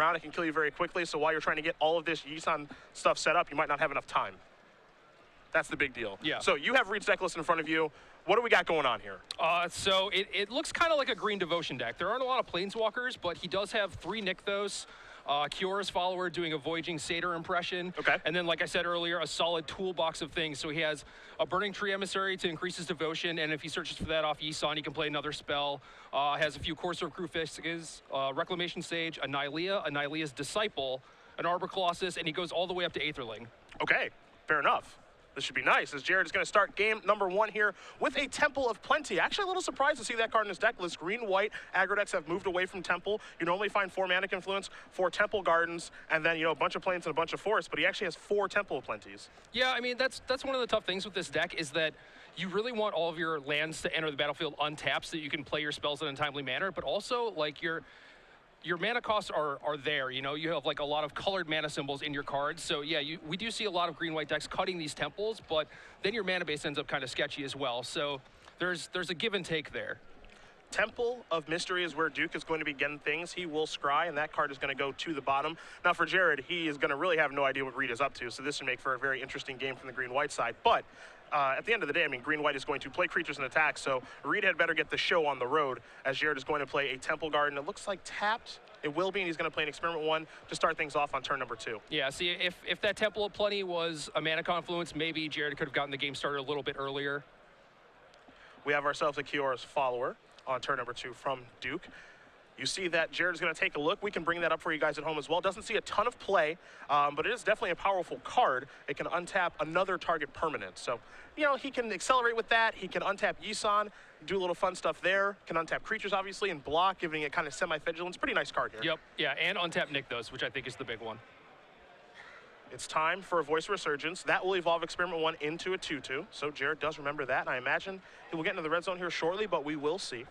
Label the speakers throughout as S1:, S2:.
S1: around, it can kill you very quickly. So while you're trying to get all of this Yisan stuff set up, you might not have enough time. That's the big deal.
S2: Yeah.
S1: So you have Reid's deck list in front of you. What do we got going on here?
S2: So it looks kind of like a green devotion deck. There aren't a lot of planeswalkers, but he does have 3 Nykthos. Kiora's follower doing a Voyaging Satyr impression.
S1: Okay.
S2: And then, like I said earlier, a solid toolbox of things. So he has a Burning Tree Emissary to increase his devotion, and if he searches for that off Yisan, he can play another spell. Has a few Courser of Crufiscus, Reclamation Sage, a Nylea's Disciple, an Arbor Colossus, and he goes all the way up to Aetherling.
S1: Okay, fair enough. This should be nice, as Jared is going to start game number 1 here with a Temple of Plenty. Actually, a little surprised to see that card in his deck list. Green-white aggro decks have moved away from Temple. You normally find 4 Manic Influence, 4 Temple Gardens, and then, a bunch of plains and a bunch of forests, but he actually has 4 Temple of Plenties.
S2: Yeah, I mean, that's one of the tough things with this deck is that you really want all of your lands to enter the battlefield untapped so that you can play your spells in a timely manner, but also, like, your mana costs are there. You have like a lot of colored mana symbols in your cards. So yeah, we do see a lot of green-white decks cutting these temples, but then your mana base ends up kind of sketchy as well. So there's a give and take there.
S1: Temple of Mystery is where Duke is going to be getting things. He will scry, and that card is going to go to the bottom. Now for Jared, he is going to really have no idea what Reid is up to, so this should make for a very interesting game from the green-white side. But at the end of the day, I mean, green-white is going to play creatures and attack, so Reid had better get the show on the road, as Jared is going to play a Temple Garden. It looks like tapped. It will be, and he's going to play an Experiment 1 to start things off on turn number 2.
S2: Yeah, see, if that Temple of Plenty was a Mana Confluence, maybe Jared could have gotten the game started a little bit earlier.
S1: We have ourselves a Kiora's follower on turn number 2 from Duke. You see that Jared is going to take a look. We can bring that up for you guys at home as well. Doesn't see a ton of play, but it is definitely a powerful card. It can untap another target permanent. So, he can accelerate with that. He can untap Yisan, do a little fun stuff there. Can untap creatures, obviously, and block, giving it kind of semi-vigilance. Pretty nice card here.
S2: Yep, yeah, and untap Nykthos, which I think is the big one.
S1: It's time for a Voice of Resurgence. That will evolve Experiment 1 into a 2/2. So Jared does remember that, and I imagine he will get into the red zone here shortly, but we will see.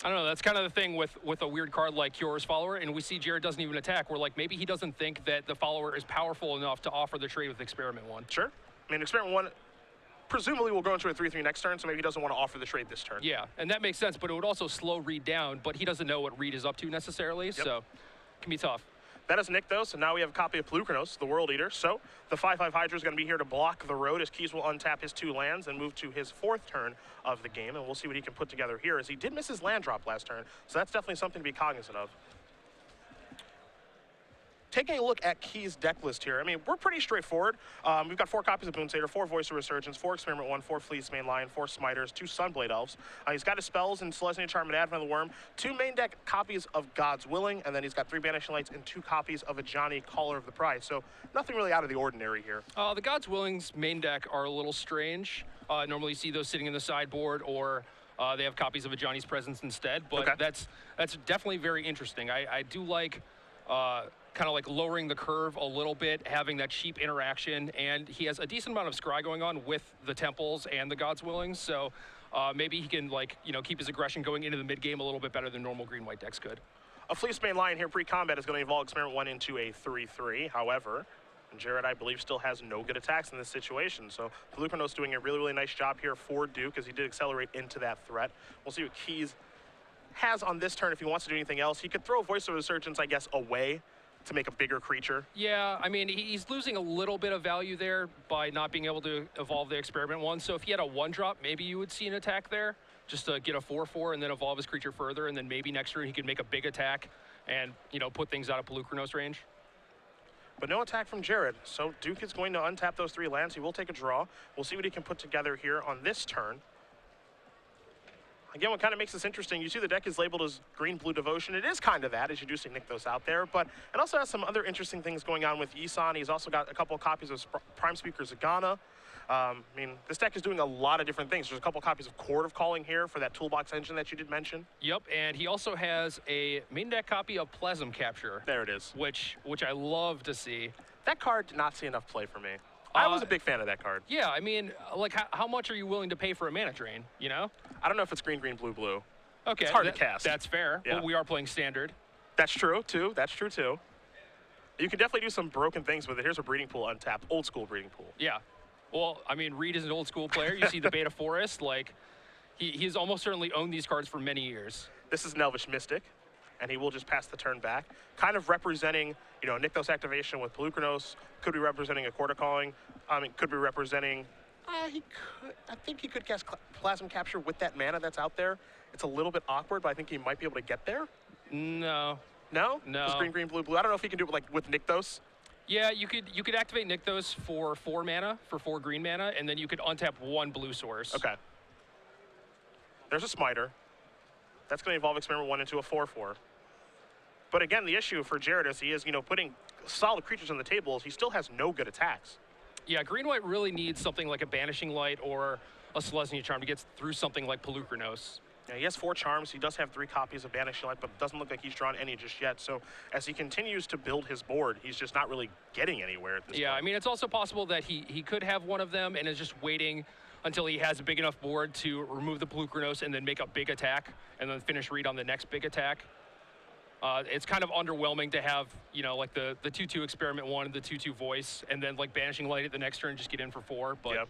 S2: I don't know, that's kind of the thing with a weird card like Kiora's follower, and we see Jared doesn't even attack. We're like, maybe he doesn't think that the follower is powerful enough to offer the trade with Experiment 1.
S1: Sure. I mean, Experiment 1 presumably will go into a 3/3 next turn, so maybe he doesn't want to offer the trade this turn.
S2: Yeah, and that makes sense, but it would also slow Reid down, but he doesn't know what Reid is up to necessarily, so it can be tough.
S1: That is Nykthos, and now we have a copy of Pelucranos, the World Eater. So the 5/5 Hydra is going to be here to block the road, as Keys will untap his 2 lands and move to his 4th turn of the game, and we'll see what he can put together here, as he did miss his land drop last turn, so that's definitely something to be cognizant of. Taking a look at Key's deck list here, I mean, we're pretty straightforward. We've got 4 copies of Boonsatyr, 4 Voice of Resurgence, 4 Experiment 1, 4 Fleece Main Lion, 4 Smiters, 2 Sunblade Elves. He's got his spells in Selesnya Charm and Advent of the Worm, 2 main deck copies of God's Willing, and then he's got 3 Banishing Lights and 2 copies of Ajani, Caller of the Prize. So nothing really out of the ordinary here.
S2: The God's Willing's main deck are a little strange. Normally you see those sitting in the sideboard, or they have copies of Ajani's Presence instead, but that's definitely very interesting. I do like kind of like lowering the curve a little bit, having that cheap interaction, and he has a decent amount of scry going on with the temples and the God's Willing, so maybe he can keep his aggression going into the mid game a little bit better than normal green-white decks could.
S1: A Fleece Main Lion here pre-combat is going to evolve Experiment 1 into a 3/3. However, Jared, I believe, still has no good attacks in this situation. So Pelucranos doing a really, really nice job here for Duke, as he did accelerate into that threat. We'll see what Keys has on this turn if he wants to do anything else. He could throw Voice of Resurgence, I guess, away to make a bigger creature.
S2: Yeah, I mean, he's losing a little bit of value there by not being able to evolve the Experiment 1. So if he had a 1-drop, maybe you would see an attack there, just to get a 4/4 and then evolve his creature further, and then maybe next turn he could make a big attack and, put things out of Pelucranos range.
S1: But no attack from Jared, so Duke is going to untap those 3 lands. He will take a draw. We'll see what he can put together here on this turn. Again, what kind of makes this interesting, you see the deck is labeled as Green-Blue Devotion. It is kind of that, as you do see Nykthos out there, but it also has some other interesting things going on with Yisan. He's also got a couple of copies of Prime Speaker Zagana. I mean, this deck is doing a lot of different things. There's a couple copies of Chord of Calling here for that toolbox engine that you did mention.
S2: Yep, and he also has a main deck copy of Plasm Capture.
S1: There it is.
S2: Which I love to see.
S1: That card did not see enough play for me. I was a big fan of that card.
S2: Yeah, I mean, like, how much are you willing to pay for a mana drain,
S1: I don't know if it's green, green, blue, blue.
S2: Okay.
S1: It's hard to cast.
S2: That's fair.
S1: Yeah.
S2: Well, we are playing standard.
S1: That's true, too. That's true, too. You can definitely do some broken things with it. Here's a Breeding Pool untapped, old school Breeding Pool.
S2: Yeah. Well, I mean, Reid is an old school player. You see the Beta Forest, like, he's almost certainly owned these cards for many years.
S1: This is an Elvish Mystic. and he will just pass the turn back, kind of representing, you know, Nykthos activation with Pelucranos, could be representing a Quarter Calling, could be representing, I think he could cast Plasm Capture with that mana that's out there. It's a little bit awkward, but I think he might be able to get there.
S2: No.
S1: No?
S2: No.
S1: Just green, green, blue, blue. I don't know if he can do it like with Nykthos.
S2: Yeah, you could activate Nykthos for 4 mana, for 4 green mana, and then you could untap 1 blue source.
S1: Okay. There's a Smiter. That's going to evolve Experiment 1 into a 4/4. But again, the issue for Jared is he is, you know, putting solid creatures on the table is he still has no good attacks.
S2: Yeah, green-white really needs something like a Banishing Light or a Selesnya Charm to get through something like Pelucranos.
S1: Yeah, he has 4 charms. He does have 3 copies of Banishing Light, but it doesn't look like he's drawn any just yet. So as he continues to build his board, he's just not really getting anywhere at this point.
S2: Yeah, I mean, it's also possible that he could have one of them and is just waiting until he has a big enough board to remove the Pelucranos and then make a big attack and then finish Reid on the next big attack. It's kind of underwhelming to have, you know, like the 2/2 Experiment 1 and the 2/2 Voice, and then like Banishing Light at the next turn, just get in for 4. But
S1: yep.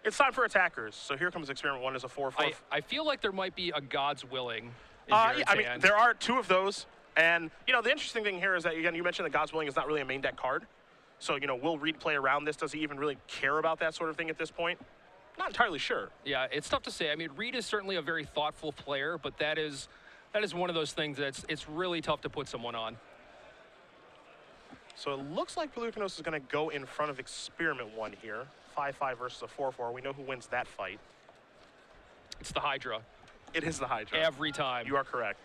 S1: It's time for attackers. So here comes Experiment 1 as a 4/4.
S2: I feel like there might be a God's Willing in
S1: yeah,
S2: Jared's
S1: I mean,
S2: hand.
S1: there are 2 of those. And, you know, the interesting thing here is that, again, you mentioned that God's Willing is not really a main deck card. So, you know, will Reid play around this? Does he even really care about that sort of thing at this point? Not entirely sure.
S2: Yeah, it's tough to say. I mean, Reid is certainly a very thoughtful player, but that is one of those things that's it's really tough to put someone on.
S1: So it looks like Pelucranos is going to go in front of Experiment 1 here. 5/5 versus a 4/4. We know who wins that fight.
S2: It's the Hydra.
S1: It is the Hydra.
S2: Every time.
S1: You are correct.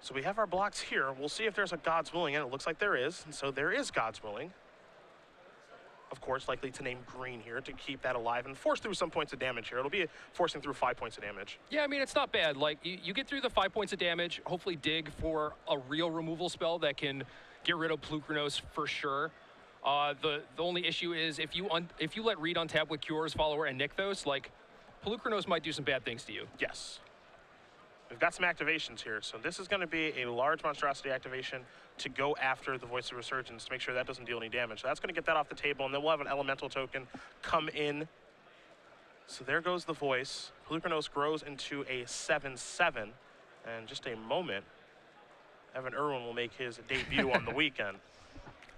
S1: So we have our blocks here. We'll see if there's a God's Willing, and it looks like there is. And so there is God's Willing. Of course, likely to name green here to keep that alive and force through some points of damage here. It'll be forcing through 5 points of damage.
S2: Yeah, I mean, it's not bad. Like, you get through the 5 points of damage, hopefully dig for a real removal spell that can get rid of Pelucranos for sure. The only issue is if you let Reid untap with Cures, Follower, and Nykthos, like, Pelucranos might do some bad things to you.
S1: Yes. We've got some activations here. So this is going to be a large monstrosity activation to go after the Voice of Resurgence to make sure that doesn't deal any damage. So that's going to get that off the table, and then we'll have an elemental token come in. So there goes the Voice. Pelucranos grows into a 7/7. And just a moment, Evan Irwin will make his debut on the weekend.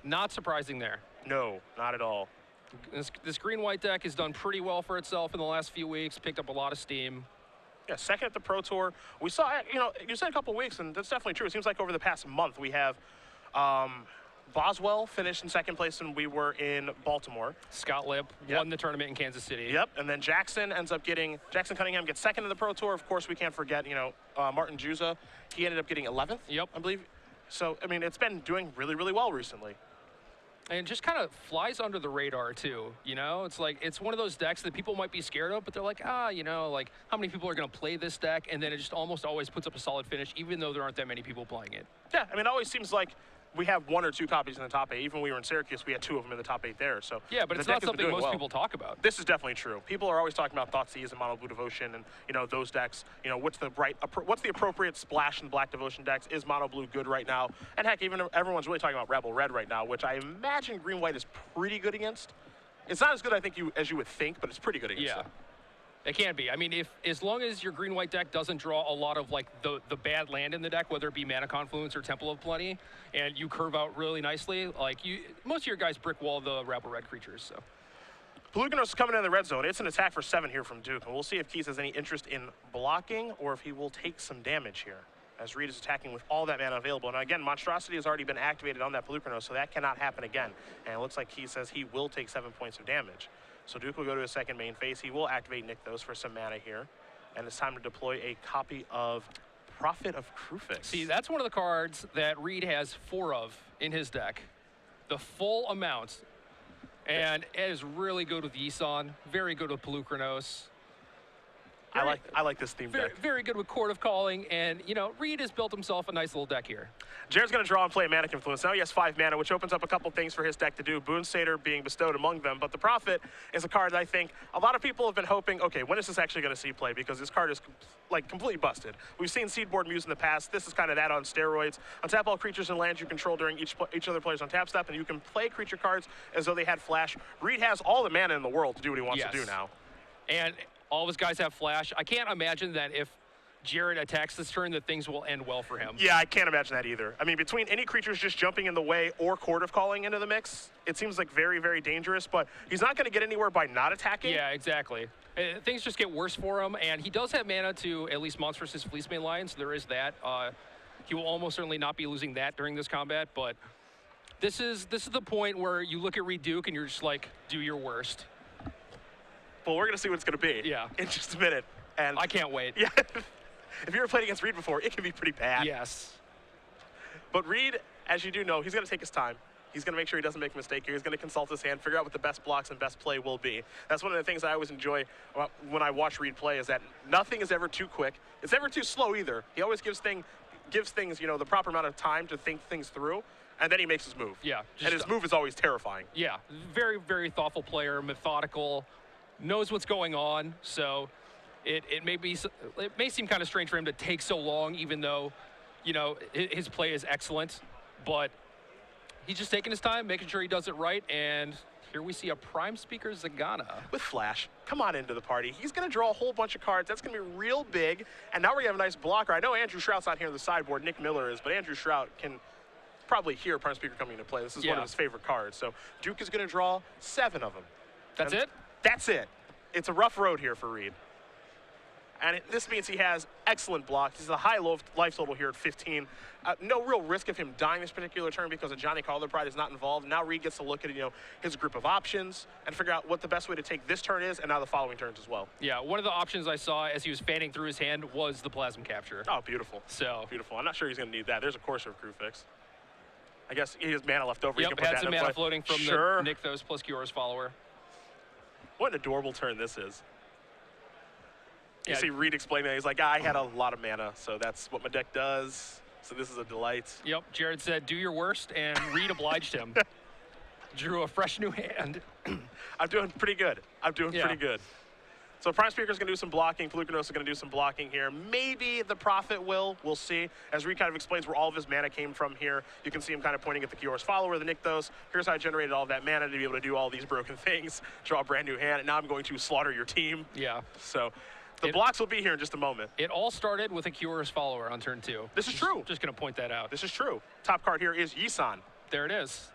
S2: Not surprising there.
S1: No, not at all.
S2: This green-white deck has done pretty well for itself in the last few weeks, picked up a lot of steam.
S1: Yeah, second at the Pro Tour. We saw, you know, you said a couple weeks, and that's definitely true. It seems like over the past month we have Boswell finished in second place when we were in Baltimore.
S2: Scott Lipp won the tournament in Kansas City.
S1: Yep, and then Jackson Cunningham gets second in the Pro Tour. Of course, we can't forget, you know, Martin Juza. He ended up getting 11th,
S2: yep,
S1: I believe. So, I mean, it's been doing really, really well recently.
S2: And just kind of flies under the radar, too, you know? It's like, it's one of those decks that people might be scared of, but they're like, you know, like, how many people are going to play this deck? And then it just almost always puts up a solid finish, even though there aren't that many people playing it.
S1: Yeah, I mean, it always seems like we have 1 or 2 copies in the top 8. Even when we were in Syracuse, we had 2 of them in the top 8 there. So
S2: yeah, but it's not something most people talk about.
S1: This is definitely true. People are always talking about Thoughtseize and Mono Blue Devotion, and you know those decks. You know what's the appropriate splash in Black Devotion decks? Is Mono Blue good right now? And heck, even everyone's really talking about Rebel Red right now, which I imagine Green White is pretty good against. It's not as good, I think, as you would think, but it's pretty good against it.
S2: It can be. I mean, as long as your green-white deck doesn't draw a lot of like the bad land in the deck, whether it be Mana Confluence or Temple of Plenty, and you curve out really nicely, like most of your guys brick wall the Rabble Red creatures. So
S1: Pelucranos is coming in the red zone. It's an attack for 7 here from Duke, and we'll see if Keys has any interest in blocking or if he will take some damage here. As Reid is attacking with all that mana available. And again, Monstrosity has already been activated on that Pelucranos, so that cannot happen again. And it looks like Keys says he will take 7 points of damage. So Duke will go to his second main phase. He will activate Nykthos for some mana here. And it's time to deploy a copy of Prophet of Kruphix.
S2: See, that's one of the cards that Reid has 4 of in his deck. The full amount. And it is really good with Yisan, very good with Pelucranos.
S1: I like this theme deck.
S2: Very good with Court of Calling, and you know, Reid has built himself a nice little deck here.
S1: Jared's going to draw and play a Mana Confluence. Now he has 5 mana, which opens up a couple things for his deck to do. Boon Satyr being bestowed among them, but the Prophet is a card that I think a lot of people have been hoping, okay, when is this actually going to see play? Because this card is like completely busted. We've seen Seedboard Muse in the past. This is kind of that on steroids. Untap all creatures and lands you control during each other player's untap step, and you can play creature cards as though they had flash. Reid has all the mana in the world to do what he wants to do now.
S2: And all of his guys have flash. I can't imagine that if Jared attacks this turn that things will end well for him.
S1: Yeah, I can't imagine that either. I mean, between any creatures just jumping in the way or Court of Calling into the mix, it seems like very, very dangerous, but he's not going to get anywhere by not attacking.
S2: Yeah, exactly. Things just get worse for him, and he does have mana to at least monsters his Fleecemane Lion, so there is that. He will almost certainly not be losing that during this combat, but this is the point where you look at Reid Duke and you're just like, do your worst.
S1: Well, we're going to see what it's going to be in just a minute. And
S2: I can't wait.
S1: Yeah. If you ever played against Reid before, it can be pretty bad.
S2: Yes.
S1: But Reid, as you do know, he's going to take his time. He's going to make sure he doesn't make a mistake here. He's going to consult his hand, figure out what the best blocks and best play will be. That's one of the things I always enjoy when I watch Reid play is that nothing is ever too quick. It's never too slow either. He always gives things, you know, the proper amount of time to think things through, and then he makes his move.
S2: Yeah.
S1: And his move is always terrifying.
S2: Yeah. Very, very thoughtful player, methodical, knows what's going on, so it may seem kind of strange for him to take so long, even though, you know, his play is excellent, but he's just taking his time, making sure he does it right, and here we see a Prime Speaker Zagana.
S1: With Flash, come on into the party. He's going to draw a whole bunch of cards. That's going to be real big, and now we're going to have a nice blocker. I know Andrew Shrout's not here on the sideboard, Nick Miller is, but Andrew Shrout can probably hear Prime Speaker coming into play. This is one of his favorite cards, so Duke is going to draw 7 of them.
S2: That's it?
S1: That's it. It's a rough road here for Reid. And this means he has excellent blocks. He's a high life total here at 15. No real risk of him dying this particular turn because of Johnny Calder Pride is not involved. Now Reid gets to look at, you know, his group of options and figure out what the best way to take this turn is and now the following turns as well. Yeah,
S2: one of the options I saw as he was fanning through his hand was the Plasm Capture.
S1: Oh, beautiful.
S2: So
S1: beautiful. I'm not sure he's going to need that. There's a Corsair Crew fix. I guess he has mana left over.
S2: Yep,
S1: he can put
S2: had some mana floating from the Nykthos plus Kiora's follower.
S1: What an adorable turn this is. You see Reid explaining that. He's like, I had a lot of mana, so that's what my deck does. So this is a delight.
S2: Yep, Jared said, do your worst, and Reid obliged him. Drew a fresh new hand.
S1: I'm doing pretty good. Pretty good. So Prime Speaker's going to do some blocking. Pelucanos is going to do some blocking here. Maybe the Prophet will. We'll see. As Reid kind of explains where all of his mana came from here, you can see him kind of pointing at the Kiora's follower, the Nykthos. Here's how I generated all of that mana to be able to do all these broken things. Draw a brand new hand, and now I'm going to slaughter your team.
S2: Yeah.
S1: So the blocks will be here in just a moment.
S2: It all started with a Kiora's follower on turn 2.
S1: This is true.
S2: Just going to point that out.
S1: This is true. Top card here is Yisan.
S2: There it is.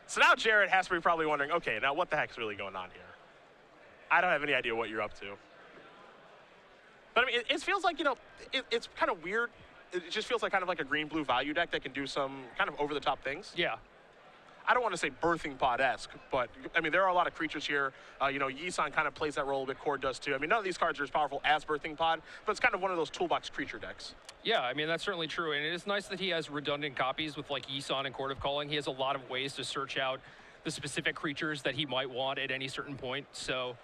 S1: So now Jared has to be probably wondering, okay, now what the heck's really going on here? I don't have any idea what you're up to. But I mean, it feels like, you know, it's kind of weird. It just feels like kind of like a green-blue value deck that can do some kind of over-the-top things.
S2: Yeah.
S1: I don't want to say birthing pod-esque, but I mean, there are a lot of creatures here. You know, Yisan kind of plays that role a bit. Cord does too. I mean, none of these cards are as powerful as birthing pod, but it's kind of one of those toolbox creature decks.
S2: Yeah, I mean, that's certainly true. And it is nice that he has redundant copies with like Yisan and Court of Calling. He has a lot of ways to search out the specific creatures that he might want at any certain point. So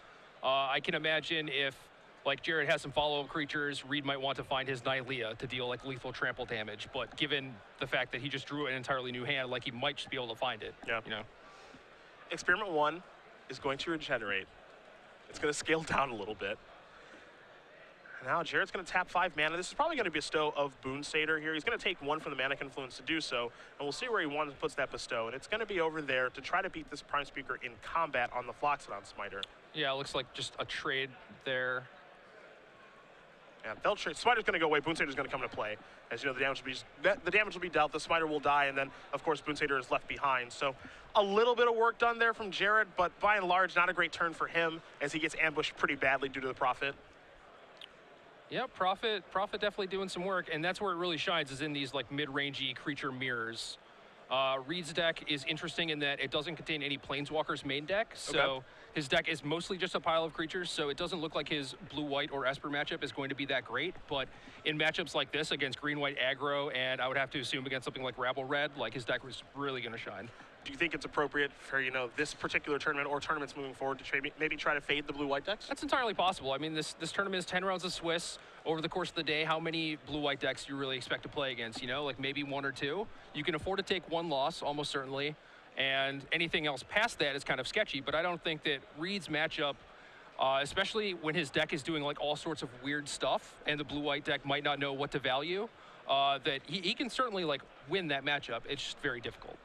S2: I can imagine if, like, Jared has some follow-up creatures, Reid might want to find his Nylea to deal like lethal trample damage. But given the fact that he just drew an entirely new hand, like, he might just be able to find it.
S1: Yeah.
S2: You know.
S1: Experiment 1 is going to regenerate. It's going to scale down a little bit. Now Jared's going to tap 5 mana. This is probably going to bestow of Boon Satyr here. He's going to take 1 from the Mana Confluence to do so, and we'll see where he puts that bestow. And it's going to be over there to try to beat this Prime Speaker in combat on the Phloxodon Smiter.
S2: Yeah, it looks like just a trade there.
S1: Yeah, they'll trade. Smiter's going to go away. Boon Satyr's going to come into play. As you know, the damage will be dealt. The Smiter will die, and then, of course, Boon Satyr is left behind. So a little bit of work done there from Jared, but by and large, not a great turn for him as he gets ambushed pretty badly due to the Prophet.
S2: Yeah, Prophet definitely doing some work, and that's where it really shines, is in these like mid-rangey creature mirrors. Reid's deck is interesting in that it doesn't contain any Planeswalkers main deck, so his deck is mostly just a pile of creatures, so it doesn't look like his blue-white or Esper matchup is going to be that great, but in matchups like this against green-white aggro, and I would have to assume against something like Rabble Red, like his deck was really going to shine.
S1: Do you think it's appropriate for, you know, this particular tournament or tournaments moving forward to maybe try to fade the blue-white decks?
S2: That's entirely possible. I mean, this tournament is 10 rounds of Swiss. Over the course of the day, how many blue-white decks do you really expect to play against? You know, like maybe one or two. You can afford to take one loss, almost certainly, and anything else past that is kind of sketchy, but I don't think that Reid's matchup, especially when his deck is doing like all sorts of weird stuff and the blue-white deck might not know what to value, that he can certainly like win that matchup. It's just very difficult.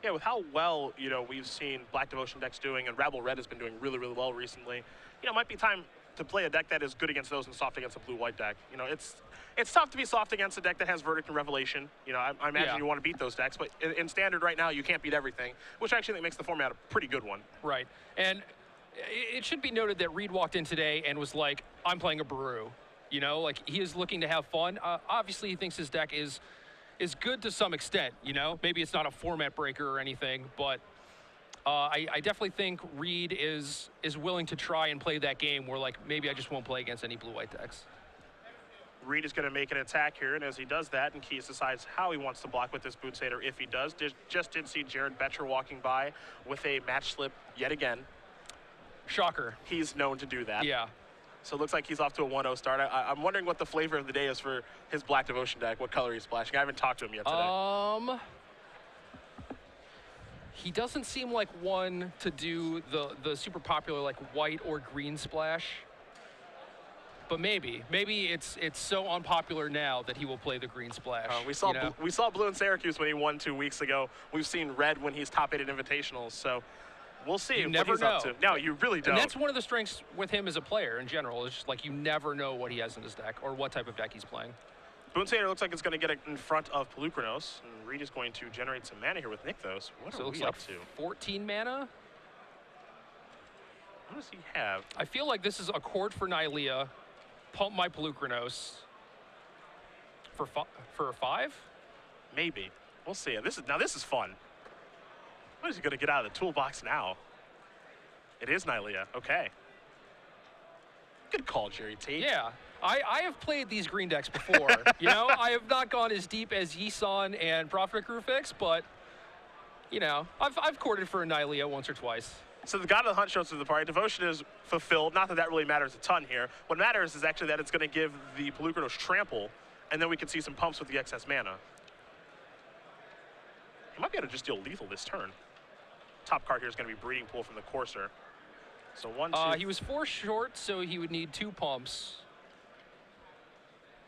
S1: Yeah, with how well, you know, we've seen Black Devotion decks doing, and Rabble Red has been doing really, really well recently, you know, it might be time to play a deck that is good against those and soft against a blue-white deck. You know, it's tough to be soft against a deck that has Verdict and Revelation. You know, I imagine you want to beat those decks, but in Standard right now, you can't beat everything, which actually makes the format a pretty good one.
S2: Right, and it should be noted that Reid walked in today and was like, I'm playing a Baru. You know, like he is looking to have fun. Obviously, he thinks his deck is good to some extent, you know? Maybe it's not a format breaker or anything, but I definitely think Reid is willing to try and play that game where, like, maybe I just won't play against any blue-white decks.
S1: Reid is going to make an attack here, and as he does that, and Keys decides how he wants to block with this Boot Satyr if he does. Just did see Jared Betcher walking by with a match slip yet again.
S2: Shocker.
S1: He's known to do that.
S2: Yeah.
S1: So it looks like he's off to a 1-0 start. I'm wondering what the flavor of the day is for his Black Devotion deck, what color he's splashing. I haven't talked to him yet today.
S2: He doesn't seem like one to do the super popular like white or green splash. But maybe it's so unpopular now that he will play the green splash.
S1: We saw blue in Syracuse when he won 2 weeks ago. We've seen red when he's top 8 at invitationals. So we'll see what he's up to. No, you really don't.
S2: And that's one of the strengths with him as a player in general. It's just like you never know what he has in his deck or what type of deck he's playing.
S1: Boon Satyr looks like it's going to get it in front of Pelucranos. And Reid is going to generate some mana here with Nykthos. What are we up to?
S2: 14 mana?
S1: What does he have?
S2: I feel like this is a chord for Nylea, pump my Pelucranos for 5?
S1: Maybe. We'll see. This is fun. What is he going to get out of the toolbox now? It is Nylea. Okay. Good call, Jerry T.
S2: Yeah. I have played these green decks before. You know, I have not gone as deep as Yisan and Prophet Crucifix, but, you know, I've courted for a Nylea once or twice.
S1: So the God of the Hunt shows to the party. Devotion is fulfilled. Not that that really matters a ton here. What matters is actually that it's going to give the Pelucranos trample, and then we can see some pumps with the excess mana. He might be able to just deal lethal this turn. Top card here is going to be Breeding Pool from the Courser. So 1, 2.
S2: He was 4 short, so he would need 2 pumps.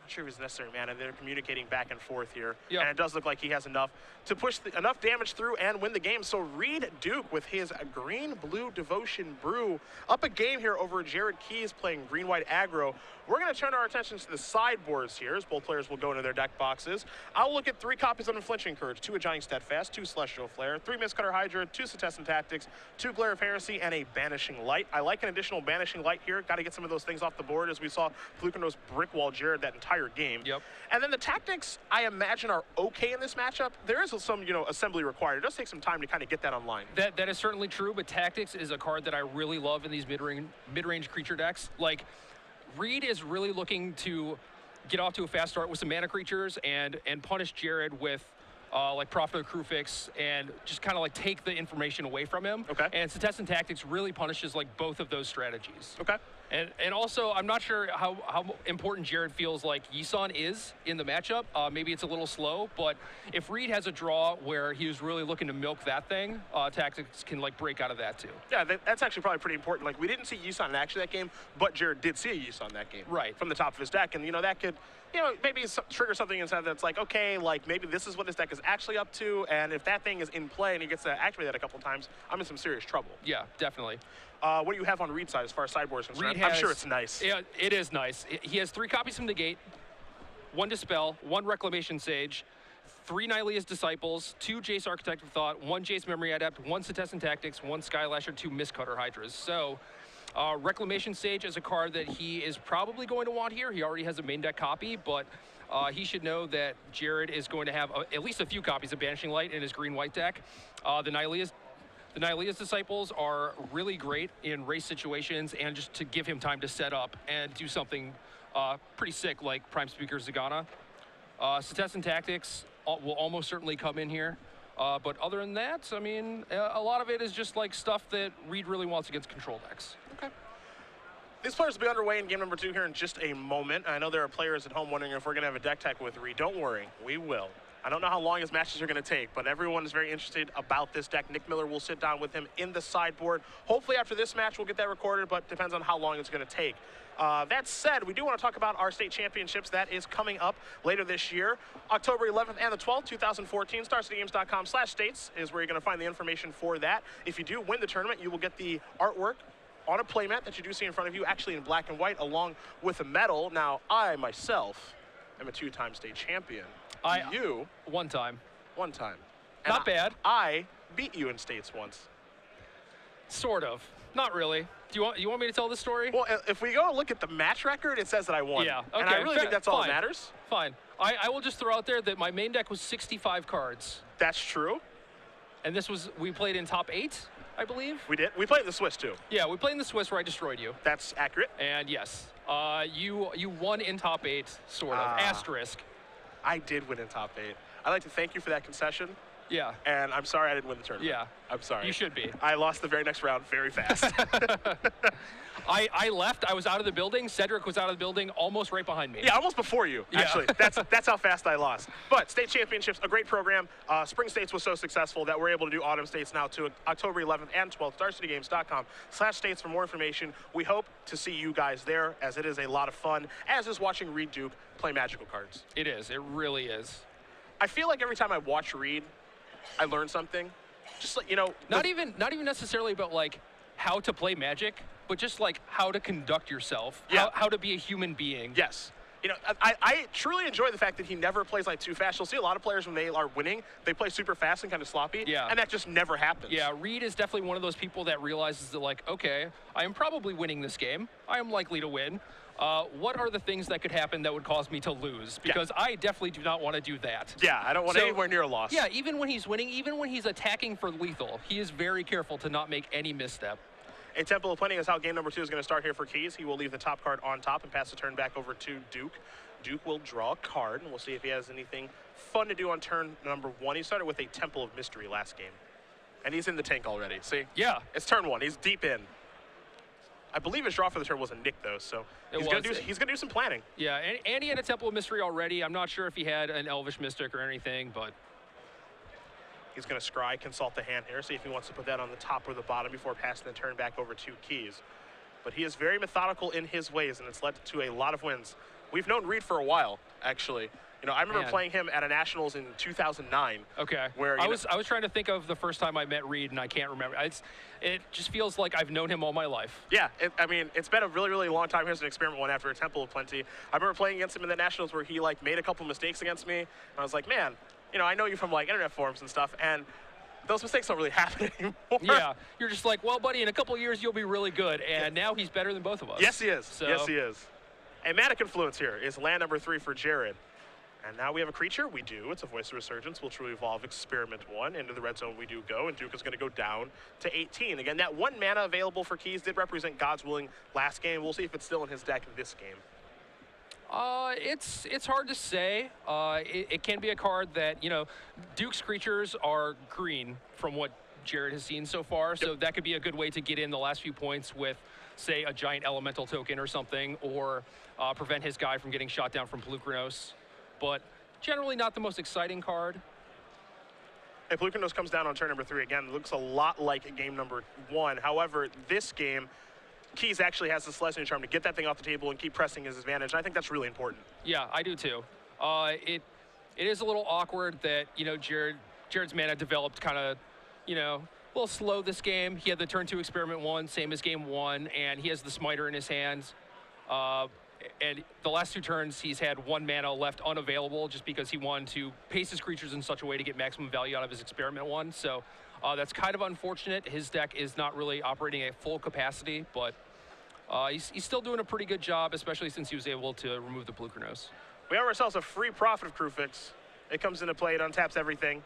S1: Not sure if it's necessary mana. They're communicating back and forth here.
S2: Yep.
S1: And it does look like he has enough to push enough damage through and win the game. So Reid Duke with his green-blue Devotion Brew up a game here over Jared Keys playing green-white aggro. We're going to turn our attention to the sideboards here as both players will go into their deck boxes. I'll look at 3 copies of Unflinching Courage, 2 Adjoining Steadfast, 2 Celestial Flare, 3 Mistcutter Hydra, 2 Setessan Tactics, 2 Glare of Heresy, and a Banishing Light. I like an additional Banishing Light here. Got to get some of those things off the board as we saw Pelucranos brick wall Jared that entire game.
S2: Yep.
S1: And then the tactics, I imagine, are okay in this matchup. There is some, you know, assembly required. It does take some time to kind of get that online.
S2: That is certainly true, but Tactics is a card that I really love in these mid-range creature decks. Like, Reid is really looking to get off to a fast start with some mana creatures and punish Jared with like Prophet of Crucifix and just kind of like take the information away from him.
S1: Okay.
S2: And Setessan Tactics really punishes like both of those strategies.
S1: Okay.
S2: And also, I'm not sure how important Jared feels like Yisan is in the matchup. Maybe it's a little slow, but if Reid has a draw where he was really looking to milk that thing, Tactics can like break out of that too.
S1: Yeah, that's actually probably pretty important. Like, we didn't see Yisan in action that game, but Jared did see a Yisan that game.
S2: Right.
S1: From the top of his deck, and you know, that could, you know, maybe trigger something inside that's like, okay, like maybe this is what this deck is actually up to, and if that thing is in play and he gets to activate that a couple times, I'm in some serious trouble.
S2: Yeah, definitely.
S1: What do you have on Reid's side as far as sideboards concerned? I'm sure it's nice.
S2: Yeah, it is nice. He has 3 copies from Negate, 1 Dispel, 1 Reclamation Sage, 3 Nylea's Disciples, 2 Jace Architect of Thought, 1 Jace Memory Adept, 1 Setessan Tactics, 1 Skylasher, 2 Mistcutter Hydras. So Reclamation Sage is a card that he is probably going to want here. He already has a main deck copy, but he should know that Jared is going to have at least a few copies of Banishing Light in his green-white deck. The Nylea's Disciples are really great in race situations and just to give him time to set up and do something pretty sick like Prime Speaker Zagana. Cetizen Tactics will almost certainly come in here. But other than that, I mean, a lot of it is just like stuff that Reid really wants against control decks.
S1: Okay. These players will be underway in game number 2 here in just a moment. I know there are players at home wondering if we're going to have a deck tech with Reid. Don't worry, we will. I don't know how long his matches are going to take, but everyone is very interested about this deck. Nick Miller will sit down with him in the sideboard. Hopefully after this match we'll get that recorded, but depends on how long it's going to take. That said, we do want to talk about our state championships. That is coming up later this year. October 11th and the 12th, 2014. StarCityGames.com/states is where you're going to find the information for that. If you do win the tournament, you will get the artwork on a playmat that you do see in front of you, actually in black and white, along with a medal. Now, I myself am a 2-time state champion. You?
S2: One time.
S1: One time.
S2: Not bad.
S1: I beat you in states once.
S2: Sort of. Not really. Do you want me to tell the story?
S1: Well, if we go and look at the match record, it says that I won.
S2: Yeah. Okay.
S1: And I really think that's all that matters.
S2: Fine. I will just throw out there that my main deck was 65 cards.
S1: That's true.
S2: And we played in top 8, I believe.
S1: We did. We played in the Swiss too.
S2: Yeah, we played in the Swiss where I destroyed you.
S1: That's accurate.
S2: And yes, you won in top 8, sort of. Asterisk.
S1: I did win in top 8. I'd like to thank you for that concession.
S2: Yeah.
S1: And I'm sorry I didn't win the tournament.
S2: Yeah.
S1: I'm sorry.
S2: You should be.
S1: I lost the very next round very fast.
S2: I left. I was out of the building. Cedric was out of the building almost right behind me.
S1: Yeah, almost before you, actually. That's how fast I lost. But state championships, a great program. Spring States was so successful that we're able to do autumn states now to October 11th and 12th. StarCityGames.com/states for more information. We hope to see you guys there, as it is a lot of fun, as is watching Reid Duke play magical cards.
S2: It is. It really is.
S1: I feel like every time I watch Reid, I learn something. Just like, you know,
S2: not even necessarily about like how to play Magic, but just like how to conduct yourself, how to be a human being.
S1: Yes. You know, I truly enjoy the fact that he never plays like too fast. You'll see a lot of players when they are winning, they play super fast and kind of sloppy.
S2: Yeah.
S1: And that just never happens.
S2: Yeah, Reid is definitely one of those people that realizes that like, okay, I am probably winning this game. I am likely to win. What are the things that could happen that would cause me to lose? Because I definitely do not want to do that.
S1: Yeah, I don't want anywhere near a loss.
S2: Yeah, even when he's winning, even when he's attacking for lethal, he is very careful to not make any misstep.
S1: A Temple of Plenty is how game number 2 is going to start here for Keys. He will leave the top card on top and pass the turn back over to Duke. Duke will draw a card, and we'll see if he has anything fun to do on turn number 1. He started with a Temple of Mystery last game. And he's in the tank already, see?
S2: Yeah.
S1: It's turn 1. He's deep in. I believe his draw for the turn was a Nick, though, so he's going to do some planning.
S2: Yeah, and he had a Temple of Mystery already. I'm not sure if he had an Elvish Mystic or anything, but
S1: he's going to scry, consult the hand here, see if he wants to put that on the top or the bottom before passing the turn back over to Keys. But he is very methodical in his ways, and it's led to a lot of wins. We've known Reid for a while, actually. You know, I remember playing him at a Nationals in 2009.
S2: Okay.
S1: Where
S2: I was trying to think of the first time I met Reid, and I can't remember. It just feels like I've known him all my life.
S1: Yeah, I mean, it's been a really, really long time. Here's an experiment one after a Temple of Plenty. I remember playing against him in the Nationals where he like made a couple mistakes against me, and I was like, man, you know, I know you from like internet forums and stuff, and those mistakes don't really happen anymore.
S2: Yeah, you're just like, well, buddy, in a couple years you'll be really good, and now he's better than both of us.
S1: Yes, he is. So. Yes, he is. A Mana Confluence here is land number 3 for Jared. And now we have a creature. We do. It's a Voice of Resurgence. Will Truly Evolve Experiment 1. Into the red zone we do go, and Duke is going to go down to 18. Again, that 1 mana available for Keys did represent God's Willing last game. We'll see if it's still in his deck this game.
S2: It's hard to say. It can be a card that, you know, Duke's creatures are green from what Jared has seen so far, so that could be a good way to get in the last few points with, say, a giant elemental token or something, or prevent his guy from getting shot down from Pelucranos. But generally not the most exciting card.
S1: If Pelucranos comes down on turn number 3, again, it looks a lot like game number 1. However, this game, Keys actually has the Celestial Charm to get that thing off the table and keep pressing his advantage. And I think that's really important.
S2: Yeah, I do too. It is a little awkward that, you know, Jared's mana developed kind of, you know, a little slow this game. He had the turn 2 Experiment 1, same as game 1, and he has the Smiter in his hands. And the last 2 turns, he's had 1 mana left unavailable just because he wanted to pace his creatures in such a way to get maximum value out of his Experiment 1. So that's kind of unfortunate. His deck is not really operating at full capacity, but He's still doing a pretty good job, especially since he was able to remove the Polukranos.
S1: We have ourselves a free Prophet of Krufix. It comes into play, it untaps everything.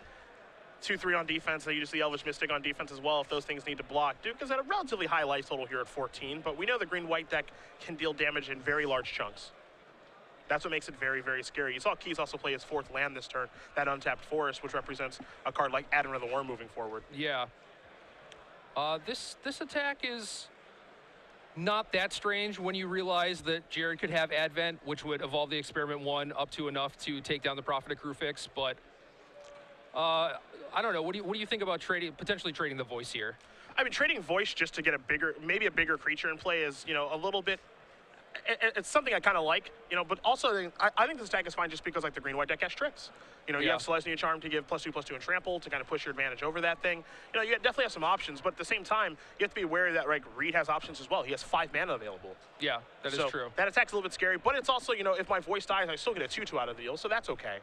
S1: 2-3 on defense, and you just the Elvish Mystic on defense as well if those things need to block. Duke is at a relatively high life total here at 14, but we know the green-white deck can deal damage in very large chunks. That's what makes it very, very scary. You saw Keys also play his 4th land this turn, that untapped Forest, which represents a card like Advent of the Worm moving forward.
S2: Yeah. This attack is not that strange when you realize that Jared could have Advent, which would evolve the Experiment 1 up to enough to take down the Prophet of Krufix, but I don't know. What do you think about potentially trading the Voice here?
S1: I mean, trading Voice just to get maybe a bigger creature in play is, a little bit. It's something I kind of like, but also I think this deck is fine just because like the green-white deck has tricks. You have Celestia Charm to give +2/+2 and trample to kind of push your advantage over that thing. You definitely have some options, but at the same time, you have to be aware that Reid has options as well. He has 5 mana available.
S2: Yeah, that is true.
S1: That attack's a little bit scary, but it's also, if my Voice dies, I still get a 2/2 out of the deal, so that's okay.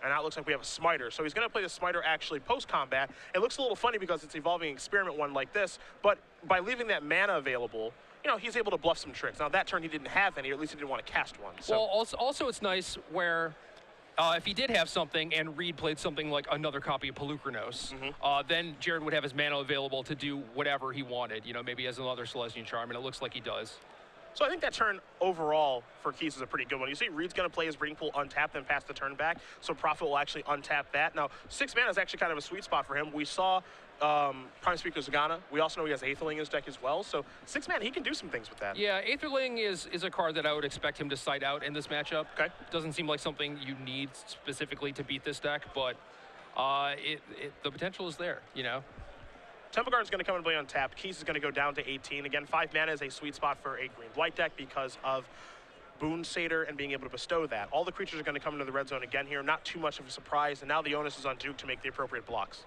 S1: And now it looks like we have a Smiter. So he's going to play the Smiter actually post-combat. It looks a little funny because it's evolving Experiment 1 like this, but by leaving that mana available, he's able to bluff some tricks. Now, that turn he didn't have any, or at least he didn't want to cast one. So.
S2: Well, also it's nice where if he did have something and Reid played something like another copy of Polukranos, then Jared would have his mana available to do whatever he wanted. Maybe as another Celestian Charm, and it looks like he does.
S1: So I think that turn overall for Keys is a pretty good one. You see Reid's going to play his Breeding Pool untapped and pass the turn back, so Prophet will actually untap that. Now, 6 mana is actually kind of a sweet spot for him. We saw Prime Speaker Zagana. We also know he has Aetherling in his deck as well, so 6 mana, he can do some things with that.
S2: Yeah, Aetherling is a card that I would expect him to side out in this matchup.
S1: Okay.
S2: Doesn't seem like something you need specifically to beat this deck, but the potential is there,
S1: Temple Guard is going to come and play untapped. Keys is going to go down to 18. Again, 5 mana is a sweet spot for a green-white deck because of Boon Satyr and being able to bestow that. All the creatures are going to come into the red zone again here. Not too much of a surprise, and now the onus is on Duke to make the appropriate blocks.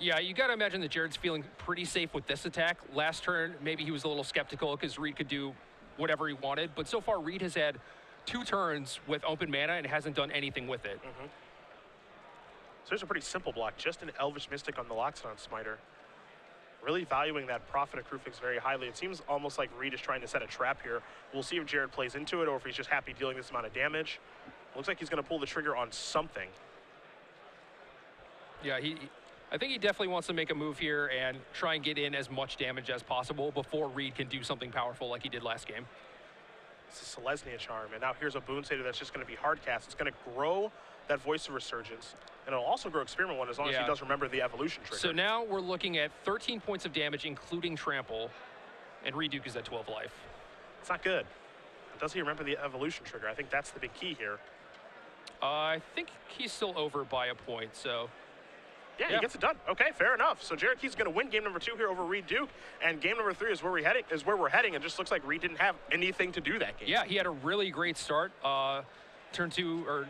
S2: Yeah, you got to imagine that Jared's feeling pretty safe with this attack. Last turn, maybe he was a little skeptical because Reid could do whatever he wanted, but so far Reid has had 2 turns with open mana and hasn't done anything with it.
S1: So there's a pretty simple block, just an Elvish Mystic on the Loxodon Smiter. Really valuing that Prophet of Krufix very highly. It seems almost like Reid is trying to set a trap here. We'll see if Jared plays into it or if he's just happy dealing this amount of damage. Looks like he's going to pull the trigger on something.
S2: Yeah, I think he definitely wants to make a move here and try and get in as much damage as possible before Reid can do something powerful like he did last game.
S1: It's a Celestia Charm, and now here's a Boon Satyr that's just going to be hard cast. It's going to grow that Voice of Resurgence, and it'll also grow Experiment 1 as long as he does remember the evolution trigger.
S2: So now we're looking at 13 points of damage, including trample, and Reid Duke is at 12 life.
S1: It's not good. Does he remember the evolution trigger? I think that's the big key here.
S2: I think he's still over by a point, so...
S1: Yeah, he gets it done. Okay, fair enough. So Jared Keys is going to win game number 2 here over Reid Duke, and game number 3 is where we're heading. It just looks like Reid didn't have anything to do that game.
S2: Yeah, he had a really great start. Turn 2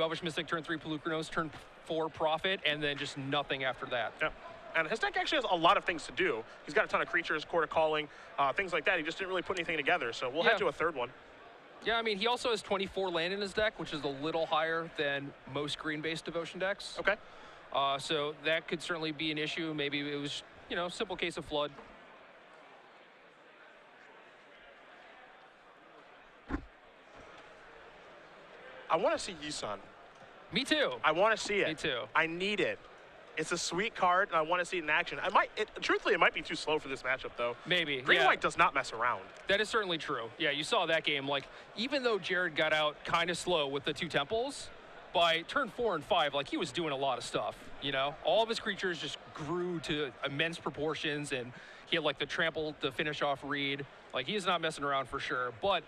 S2: Elvish Mystic, turn 3 Polukranos, turn 4 Prophet, and then just nothing after that.
S1: Yeah. And his deck actually has a lot of things to do. He's got a ton of creatures, Court of Calling, things like that. He just didn't really put anything together, so we'll head to a third one.
S2: Yeah, I mean, he also has 24 land in his deck, which is a little higher than most green-based Devotion decks.
S1: Okay.
S2: So that could certainly be an issue. Maybe it was, simple case of flood.
S1: I want to see Yisun.
S2: Me too.
S1: I want to see it.
S2: Me too.
S1: I need it. It's a sweet card, and I want to see it in action. Truthfully, it might be too slow for this matchup, though.
S2: Maybe.
S1: Green-white does not mess around.
S2: That is certainly true. Yeah, you saw that game. Like, even though Jared got out kind of slow with the 2 temples, by turn 4 and 5, like, he was doing a lot of stuff, All of his creatures just grew to immense proportions, and he had, like, the trample to finish off Reid. Like, he's not messing around for sure. But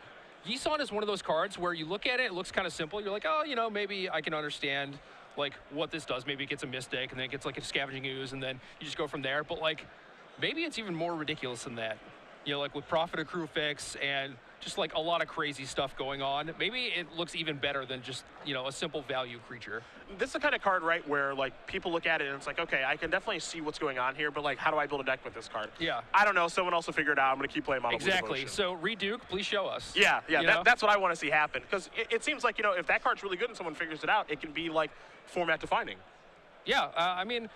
S2: Yisun is one of those cards where you look at it looks kind of simple. You're like, oh, maybe I can understand, like, what this does. Maybe it gets a Mystic, and then it gets, like, a Scavenging Ooze, and then you just go from there. But, like, maybe it's even more ridiculous than that. Like, with Prophet of Krufix and just, like, a lot of crazy stuff going on. Maybe it looks even better than just, a simple value creature.
S1: This is the kind of card, right, where, like, people look at it and it's like, okay, I can definitely see what's going on here, but, like, how do I build a deck with this card?
S2: Yeah.
S1: I don't know. Someone else will figure it out. I'm going to keep playing Model Blue
S2: Exactly.
S1: Devotion.
S2: So, Reid Duke, please show us.
S1: Yeah, that's what I want to see happen. Because it seems like, if that card's really good and someone figures it out, it can be, like, format defining.
S2: Yeah, I mean,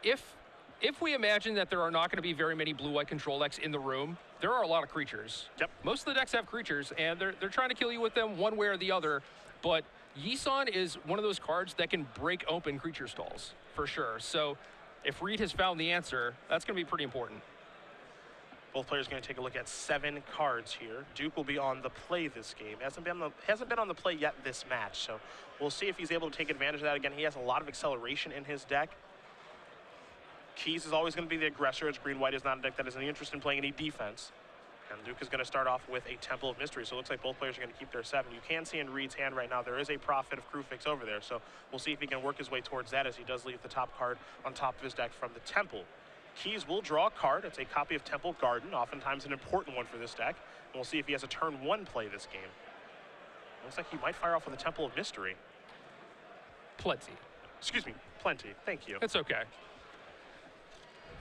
S2: if if we imagine that there are not going to be very many blue-white control decks in the room, there are a lot of creatures.
S1: Yep.
S2: Most of the decks have creatures, and they're trying to kill you with them one way or the other. But Yi-San is one of those cards that can break open creature stalls, for sure. So if Reid has found the answer, that's going to be pretty important.
S1: Both players are going to take a look at 7 cards here. Duke will be on the play this game. Hasn't been on the play yet this match, so we'll see if he's able to take advantage of that. Again, he has a lot of acceleration in his deck. Keys is always going to be the aggressor, as green-white is not a deck that has any interest in playing any defense. And Duke is going to start off with a Temple of Mystery, so it looks like both players are going to keep their 7. You can see in Reid's hand right now there is a Prophet of Krufix over there, so we'll see if he can work his way towards that, as he does leave the top card on top of his deck from the Temple. Keys will draw a card. It's a copy of Temple Garden, oftentimes an important one for this deck. And we'll see if he has a turn 1 play this game. Looks like he might fire off with a Temple of Mystery.
S2: Plenty.
S1: Excuse me, plenty. Thank you.
S2: It's okay.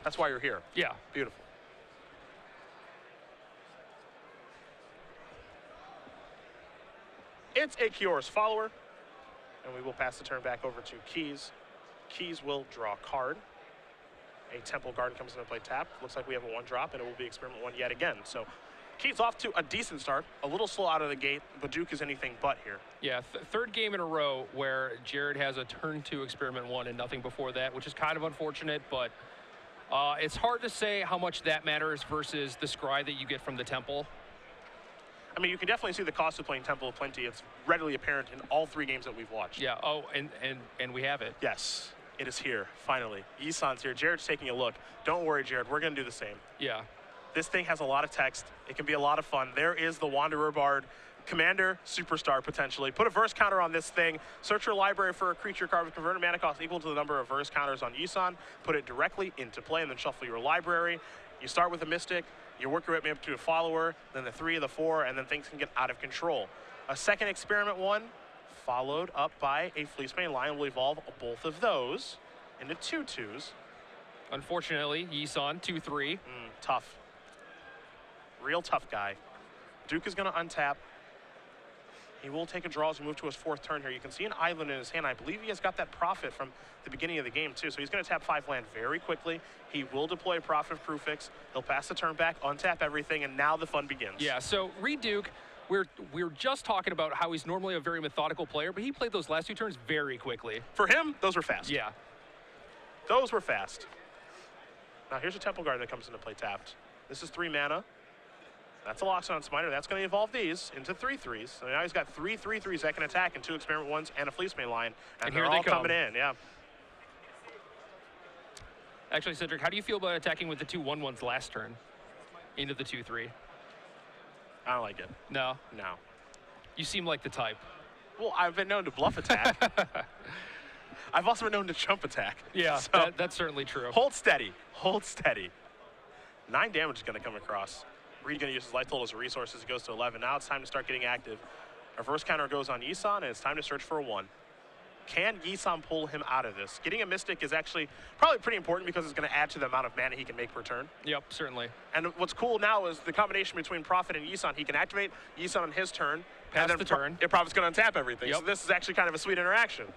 S1: That's why you're here.
S2: Yeah.
S1: Beautiful. It's a Kiyora's follower, and we will pass the turn back over to Keys. Keys will draw a card. A Temple Garden comes into play tap. Looks like we have a 1-drop, and it will be Experiment 1 yet again. So Keys off to a decent start. A little slow out of the gate, but Duke is anything but here.
S2: Yeah, third game in a row where Jared has a turn 2 Experiment 1 and nothing before that, which is kind of unfortunate, but it's hard to say how much that matters versus the scry that you get from the Temple.
S1: I mean, you can definitely see the cost of playing Temple of Plenty. It's readily apparent in all 3 games that we've watched.
S2: Yeah, oh, and we have it.
S1: Yes, it is here, finally. Yi-San's here. Jared's taking a look. Don't worry, Jared. We're going to do the same.
S2: Yeah.
S1: This thing has a lot of text. It can be a lot of fun. There is the Wanderer Bard, Commander, Superstar, potentially. Put a verse counter on this thing. Search your library for a creature card with converted mana cost equal to the number of verse counters on Yi-San. Put it directly into play, and then shuffle your library. You start with a Mystic. You work your way up to a Follower, then the 3, the 4, and then things can get out of control. A second Experiment 1, followed up by a Fleecemane Lion, will evolve both of those into 2/2s.
S2: Unfortunately, Yi-San, 2/3.
S1: Tough. Real tough guy. Duke is going to untap. He will take a draw as we move to his 4th turn here. You can see an island in his hand. I believe he has got that Prophet from the beginning of the game, too. So he's going to tap 5 land very quickly. He will deploy a Prophet of Krufix. He'll pass the turn back, untap everything, and now the fun begins.
S2: Yeah, so Reid Duke, we're just talking about how he's normally a very methodical player, but he played those last 2 turns very quickly.
S1: For him, those were fast.
S2: Yeah.
S1: Those were fast. Now here's a Temple Guard that comes into play tapped. This is 3 mana. That's a Loxodon Smiter. That's going to evolve these into 3/3s. So now he's got 3 3/3s that can attack, and 2 Experiment 1s and a Fleecemane Lion. And
S2: here
S1: they're
S2: they
S1: all
S2: come.
S1: coming in, yeah.
S2: Actually, Cedric, how do you feel about attacking with the 2 1/1s last turn into the 2/3?
S1: I don't like it.
S2: No?
S1: No.
S2: You seem like the type.
S1: Well, I've been known to bluff attack. I've also been known to jump attack.
S2: Yeah,
S1: so
S2: that's certainly true.
S1: Hold steady. Hold steady. 9 damage is going to come across. Reid going to use his life total as a resource as he goes to 11. Now it's time to start getting active. A reverse counter goes on Yi-San, and it's time to search for a 1. Can Yi-San pull him out of this? Getting a Mystic is actually probably pretty important because it's going to add to the amount of mana he can make per turn.
S2: Yep, certainly.
S1: And what's cool now is the combination between Prophet and Yi-San. He can activate Yi-San on his turn.
S2: Pass
S1: and then
S2: the turn.
S1: Prophet's going to untap everything.
S2: Yep.
S1: So this is actually kind of a sweet interaction.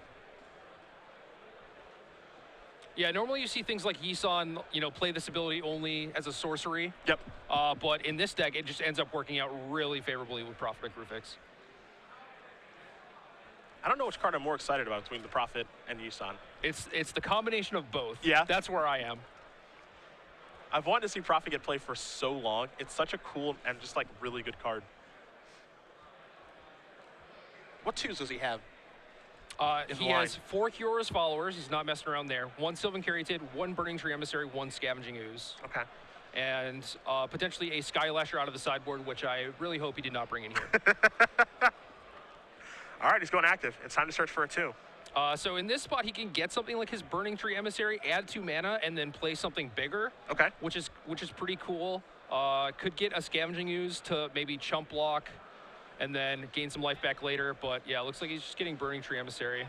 S2: Yeah, normally you see things like Yi-San, play this ability only as a sorcery.
S1: Yep.
S2: But in this deck, it just ends up working out really favorably with Prophet of Krufix.
S1: I don't know which card I'm more excited about between the Prophet and Yi-San.
S2: It's the combination of both.
S1: Yeah.
S2: That's where I am.
S1: I've wanted to see Prophet get played for so long. It's such a cool and just like really good card. What 2s does he have?
S2: He has 4 Kiyora's followers. He's not messing around there. 1 Sylvan Caryatid, 1 Burning Tree Emissary, 1 Scavenging Ooze.
S1: Okay.
S2: And potentially a Skylasher out of the sideboard, which I really hope he did not bring in here.
S1: All right, he's going active. It's time to search for a 2.
S2: So in this spot, he can get something like his Burning Tree Emissary, add 2 mana, and then play something bigger.
S1: Okay.
S2: Which is pretty cool. Could get a Scavenging Ooze to maybe chump block and then gain some life back later. But yeah, it looks like he's just getting Burning Tree Emissary.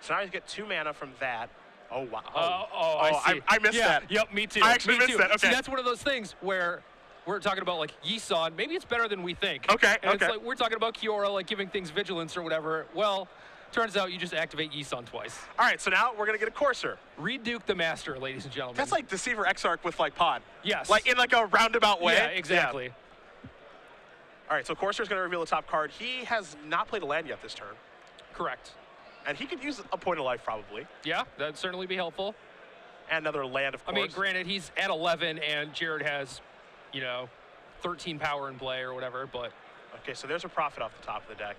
S1: So now he's get 2 mana from that. Oh, wow.
S2: I see.
S1: I missed that.
S2: Yep, me too.
S1: I actually missed that. Okay.
S2: See, that's one of those things where we're talking about like Yi-San. Maybe it's better than we think.
S1: Okay,
S2: and
S1: okay.
S2: It's like we're talking about Kiora, like giving things vigilance or whatever. Well, Turns out you just activate Yisan twice.
S1: All right, so now we're going to get a Courser.
S2: Reid Duke the Master, ladies and gentlemen.
S1: That's like Deceiver Exarch with like Pod.
S2: Yes.
S1: Like in like a roundabout way.
S2: Yeah, exactly.
S1: Yeah. All right, so Courser's going to reveal the top card. He has not played a land yet this turn.
S2: Correct.
S1: And he could use a point of life probably.
S2: Yeah, that'd certainly be helpful.
S1: And another land, of course.
S2: I mean, granted, he's at 11, and Jared has, 13 power in play or whatever, but...
S1: Okay, so there's a Prophet off the top of the deck.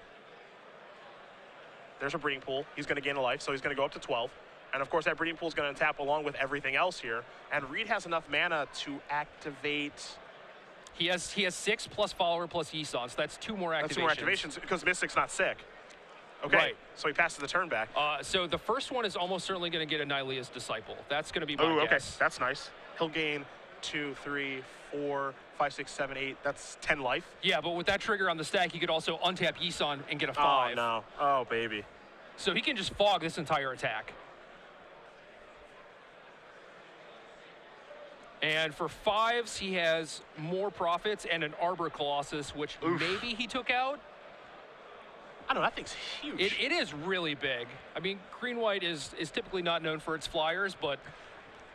S1: There's a Breeding Pool. He's going to gain a life, so he's going to go up to 12. And, of course, that Breeding Pool is going to tap along with everything else here. And Reid has enough mana to activate...
S2: He has 6 plus Follower plus Yisan, so that's 2 more activations.
S1: That's 2 more activations, because Mystic's not sick. Okay,
S2: right.
S1: So he passes the turn back.
S2: So the first one is almost certainly going to get a Nylea's Disciple. That's going to be my
S1: guess. Okay,
S2: that's
S1: nice. He'll gain 2, 3, 4, 5, 6, 7, 8. That's 10 life.
S2: Yeah, but with that trigger on the stack, he could also untap Yisan and get a 5.
S1: Oh, no. Oh, baby.
S2: So he can just fog this entire attack. And for 5s, he has more Prophets and an Arbor Colossus, which maybe he took out.
S1: I don't know, that thing's huge.
S2: It is really big. I mean, green-white is typically not known for its flyers, but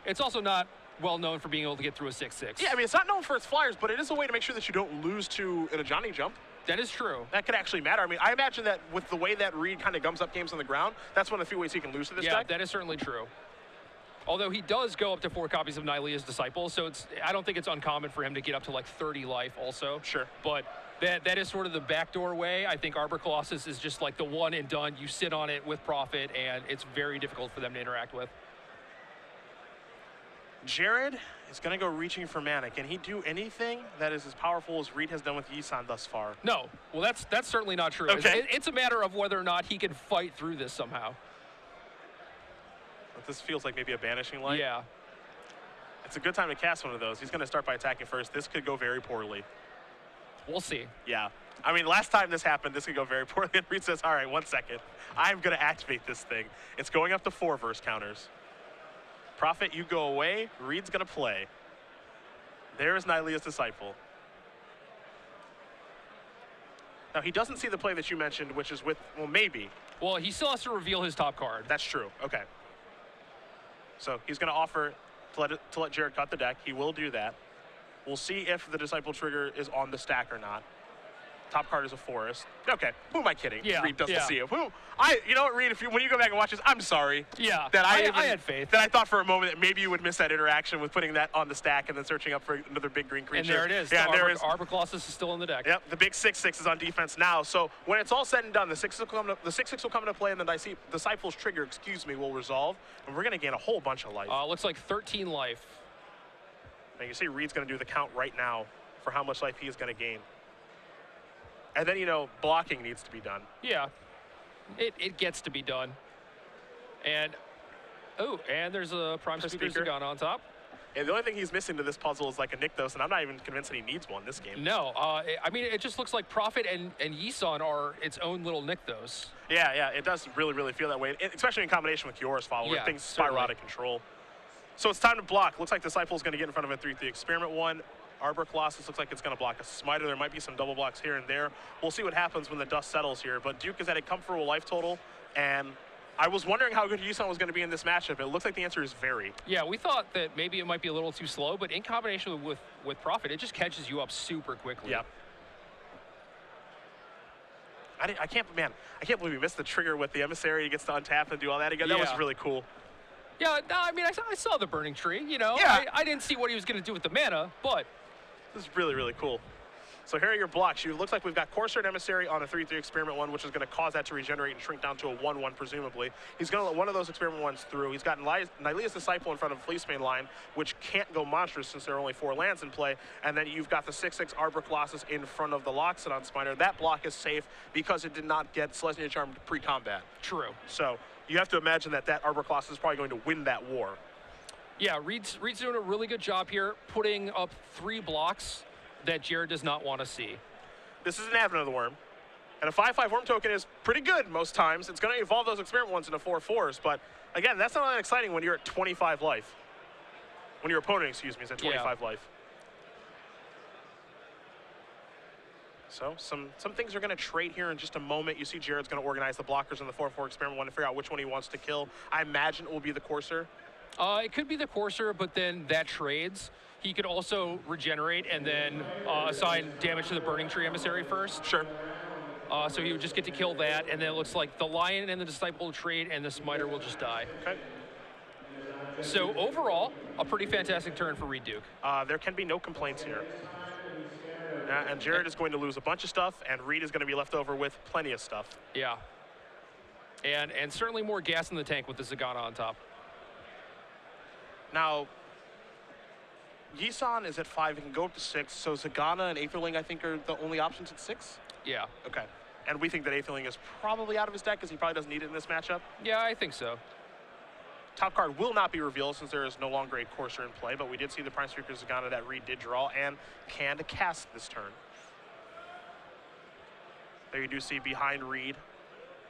S2: it's also not well known for being able to get through a 6/6.
S1: Yeah, I mean, it's not known for its flyers, but it is a way to make sure that you don't lose to an Ajani jump.
S2: That is true.
S1: That could actually matter. I mean, I imagine that with the way that Reid kind of gums up games on the ground, that's one of the few ways he can lose to this deck.
S2: Yeah, that is certainly true. Although he does go up to 4 copies of Nylea's Disciple, so I don't think it's uncommon for him to get up to like 30 life also.
S1: Sure.
S2: But that is sort of the backdoor way. I think Arbor Colossus is just like the one and done. You sit on it with Prophet, and it's very difficult for them to interact with.
S1: Jared is going to go reaching for mana. Can he do anything that is as powerful as Reid has done with Yisan thus far?
S2: No. Well, that's certainly not true.
S1: Okay.
S2: It's a matter of whether or not he can fight through this somehow.
S1: But this feels like maybe a Banishing Light.
S2: Yeah.
S1: It's a good time to cast one of those. He's going to start by attacking first. This could go very poorly.
S2: We'll see.
S1: Yeah. I mean, last time this happened, this could go very poorly. And Reid says, all right, 1 second. I'm going to activate this thing. It's going up to 4 verse counters. Prophet, you go away. Reid's going to play. There's Nylea's Disciple. Now, he doesn't see the play that you mentioned, which is with, well, maybe.
S2: Well, he still has to reveal his top card.
S1: That's true. Okay. So he's going to offer to let Jared cut the deck. He will do that. We'll see if the Disciple trigger is on the stack or not. Top card is a Forest. Okay, who am I kidding?
S2: Yeah,
S1: Reid doesn't
S2: yeah.
S1: see it. You know what, Reid? When you go back and watch this, I'm sorry.
S2: Yeah,
S1: that I
S2: had faith.
S1: That I thought for a moment that maybe you would miss that interaction with putting that on the stack and then searching up for another big green creature.
S2: And there it is.
S1: Yeah,
S2: there is. Arbor Colossus is still in the deck.
S1: Yep, the big 6/6 is on defense now. So when it's all said and done, the 6/6 will come into play, and the Disciple's trigger, will resolve, and we're going to gain a whole bunch of life.
S2: Looks like 13 life.
S1: And you see Reid's going to do the count right now for how much life he is going to gain. And then, blocking needs to be done.
S2: Yeah, it gets to be done. And, and there's a Prime Speaker Zagan on top.
S1: And the only thing he's missing to this puzzle is like a Nykthos, and I'm not even convinced that he needs one this game.
S2: No, I mean, it just looks like Prophet and Yisan are its own little Nykthos.
S1: Yeah, it does really, really feel that way, especially in combination with Yora's follower.
S2: Yeah,
S1: Things spiral out of control. So it's time to block. Looks like Disciple's going to get in front of a 3/3 Experiment 1. Arbor Colossus looks like it's going to block a Smiter. There might be some double blocks here and there. We'll see what happens when the dust settles here. But Duke is at a comfortable life total, and I was wondering how good Yisan was going to be in this matchup. It looks like the answer is very.
S2: Yeah, we thought that maybe it might be a little too slow, but in combination with Prophet, it just catches you up super quickly.
S1: Yeah. I can't believe we missed the trigger with the Emissary. He gets to untap and do all that again. That was really cool.
S2: Yeah, no, I mean, I saw the Burning Tree,
S1: Yeah.
S2: I didn't see what he was going to do with the mana, but...
S1: This is really, really cool. So here are your blocks. It looks like we've got Courser and Emissary on a 3/3 Experiment 1, which is going to cause that to regenerate and shrink down to a 1/1, presumably. He's going to let one of those Experiment 1s through. He's got Nylea's Disciple in front of Fleecemane line, which can't go monstrous since there are only 4 lands in play. And then you've got the 6/6 Arbor Colossus in front of the Loxodon Smiter. That block is safe because it did not get Celestia Charmed pre-combat.
S2: True.
S1: So you have to imagine that Arbor Colossus is probably going to win that war.
S2: Yeah, Reid's doing a really good job here, putting up 3 blocks that Jared does not want to see.
S1: This is an Advent of the Worm. And a 5/5 Worm token is pretty good most times. It's going to evolve those Experiment 1s into 4/4s. But again, that's not that exciting when you're at 25 life. When your opponent, is at 25 life. So some things are going to trade here in just a moment. You see Jared's going to organize the blockers in the 4-4 experiment, want to figure out which one he wants to kill. I imagine it will be the Courser.
S2: It could be the Courser, but then that trades. He could also regenerate and then assign damage to the Burning Tree Emissary first.
S1: Sure.
S2: So he would just get to kill that, and then it looks like the Lion and the Disciple will trade, and the Smiter will just die.
S1: Okay.
S2: So overall, a pretty fantastic turn for Reid Duke.
S1: There can be no complaints here. And Jared is going to lose a bunch of stuff, and Reid is going to be left over with plenty of stuff.
S2: Yeah. And certainly more gas in the tank with the Zagana on top.
S1: Now, Yisan is at 5. He can go up to 6. So Zagana and Aetherling, I think, are the only options at 6?
S2: Yeah.
S1: Okay. And we think that Aetherling is probably out of his deck because he probably doesn't need it in this matchup.
S2: Yeah, I think so.
S1: Top card will not be revealed since there is no longer a Courser in play, but we did see the Prime Speaker Zagana that Reid did draw and can cast this turn. There you do see behind Reid,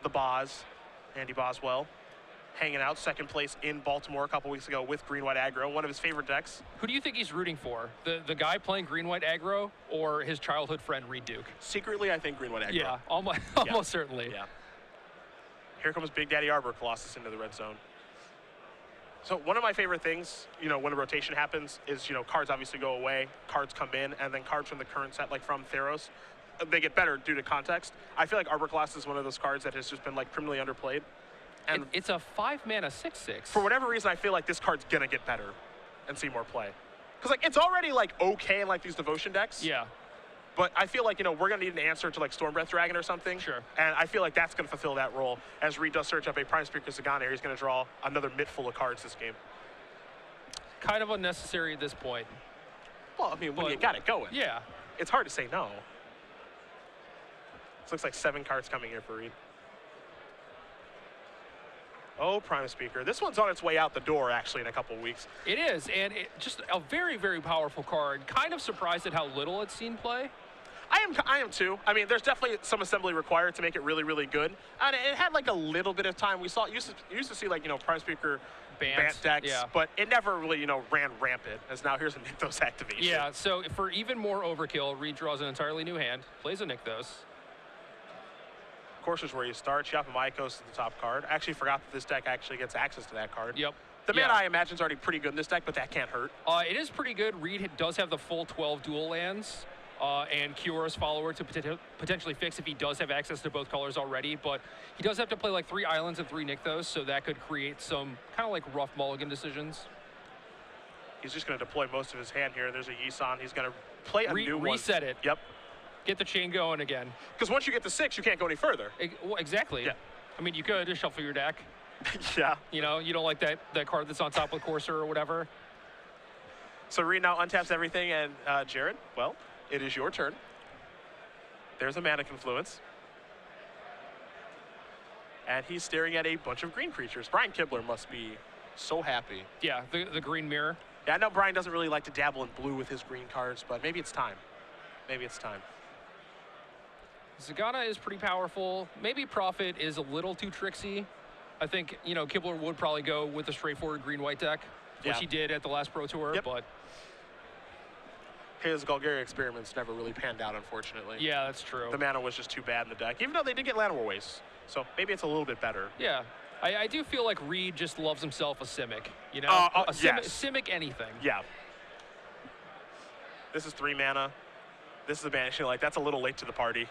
S1: the Boz, Andy Boswell, hanging out, second place in Baltimore a couple weeks ago with green-white aggro, one of his favorite decks.
S2: Who do you think he's rooting for? The guy playing green-white aggro or his childhood friend Reid Duke?
S1: Secretly, I think green-white aggro.
S2: Yeah, almost certainly.
S1: Yeah. Here comes Big Daddy Arbor Colossus into the red zone. So one of my favorite things, you know, when a rotation happens is, you know, cards obviously go away, cards come in, and then cards from the current set, like from Theros, they get better due to context. I feel like Arbor Colossus is one of those cards that has just been, like, criminally underplayed. And
S2: it's a 5-mana 6/6.
S1: For whatever reason, I feel like this card's gonna get better and see more play. Because, like, it's already, like, okay in, like, these Devotion decks.
S2: Yeah.
S1: But I feel like, you know, we're going to need an answer to, like, Stormbreath Dragon or something.
S2: Sure.
S1: And I feel like that's going to fulfill that role. As Reid does search up a Prime Speaker Zagana, he's going to draw another mitt full of cards this game.
S2: Kind of unnecessary at this point.
S1: Well, I mean, when you got it going.
S2: Yeah.
S1: It's hard to say no. This looks like 7 cards coming here for Reid. Oh, Prime Speaker. This one's on its way out the door, actually, in a couple weeks.
S2: It is, and just a very, very powerful card. Kind of surprised at how little it's seen play.
S1: I am too. I mean, there's definitely some assembly required to make it really, really good. And it had like a little bit of time. We used to see, like, you know, Prime Speaker Bant decks,
S2: yeah.
S1: But it never really, you know, ran rampant. As now here's a Nykthos activation.
S2: Yeah, so for even more overkill, Reid draws an entirely new hand, plays a Nykthos.
S1: Course is where you start. Chiapamaikos is the top card. I actually forgot that this deck actually gets access to that card.
S2: Yep.
S1: The mana, I imagine, is already pretty good in this deck, but that can't hurt.
S2: It is pretty good. Reid does have the full 12 dual lands and Cura's follower to potentially fix if he does have access to both colors already, but he does have to play like 3 islands and 3 Nykthos, so that could create some kind of like rough mulligan decisions.
S1: He's just going to deploy most of his hand here. There's a Yisan. He's going to play a new one.
S2: Reset it.
S1: Yep.
S2: Get the chain going again.
S1: Because once you get to 6, you can't go any further.
S2: Well, exactly.
S1: Yeah.
S2: I mean, you could just shuffle your deck.
S1: Yeah.
S2: You know, you don't like that card that's on top of Courser or whatever.
S1: So Reid now untaps everything, and Jared, well, it is your turn. There's a Mana Confluence. And he's staring at a bunch of green creatures. Brian Kibler must be so happy.
S2: Yeah, the green mirror.
S1: Yeah, I know Brian doesn't really like to dabble in blue with his green cards, but maybe it's time. Maybe it's time.
S2: Zagana is pretty powerful. Maybe Prophet is a little too tricksy. I think, you know, Kibler would probably go with a straightforward green-white deck, which he did at the last Pro Tour, but...
S1: His Golgari experiments never really panned out, unfortunately.
S2: Yeah, that's true.
S1: The mana was just too bad in the deck, even though they did get Llanowar Waste. So maybe it's a little bit better.
S2: Yeah. I do feel like Reid just loves himself a Simic, you know? Simic anything.
S1: Yeah. This is 3 mana. This is a Banishing Light. That's a little late to the party.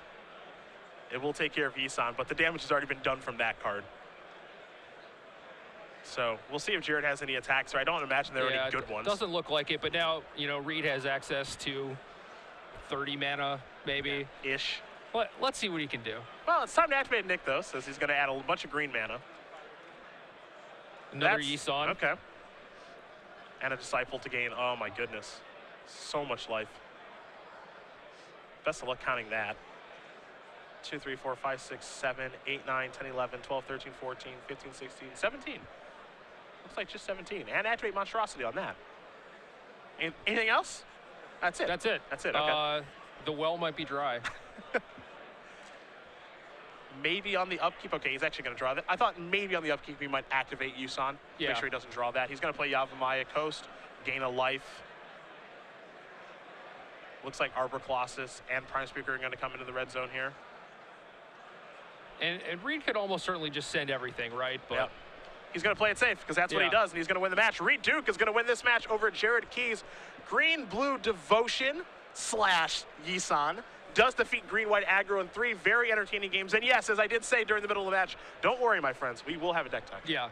S1: It will take care of Yisan, but the damage has already been done from that card. So we'll see if Jared has any attacks, or I don't imagine there are any good ones.
S2: Doesn't look like it, but now, you know, Reid has access to 30 mana, maybe.
S1: Yeah, ish.
S2: Let's see what he can do.
S1: Well, it's time to activate Nykthos, as he's going to add a bunch of green mana.
S2: Another Yisan.
S1: Okay. And a Disciple to gain, oh my goodness, so much life. Best of luck counting that. 2, 3, 4, 5, 6, 7, 8, 9, 10, 11, 12, 13, 14, 15, 16, 17. Looks like just 17. And activate Monstrosity on that. Anything else? That's it.
S2: That's it.
S1: That's it, okay.
S2: The well might be dry.
S1: Maybe on the upkeep. Okay, he's actually going to draw that. I thought maybe on the upkeep he might activate Yusan.
S2: Yeah.
S1: Make sure he doesn't draw that. He's going to play Yavimaya Coast, gain a life. Looks like Arbor Colossus and Prime Speaker are going to come into the red zone here.
S2: And Reid could almost certainly just send everything, right? But
S1: yep. He's going to play it safe because that's what he does, and he's going to win the match. Reid Duke is going to win this match over Jared Keys. Green-Blue Devotion / Yisan does defeat Green-White Aggro in 3 very entertaining games. And yes, as I did say during the middle of the match, don't worry, my friends. We will have a deck talk.
S2: Yeah.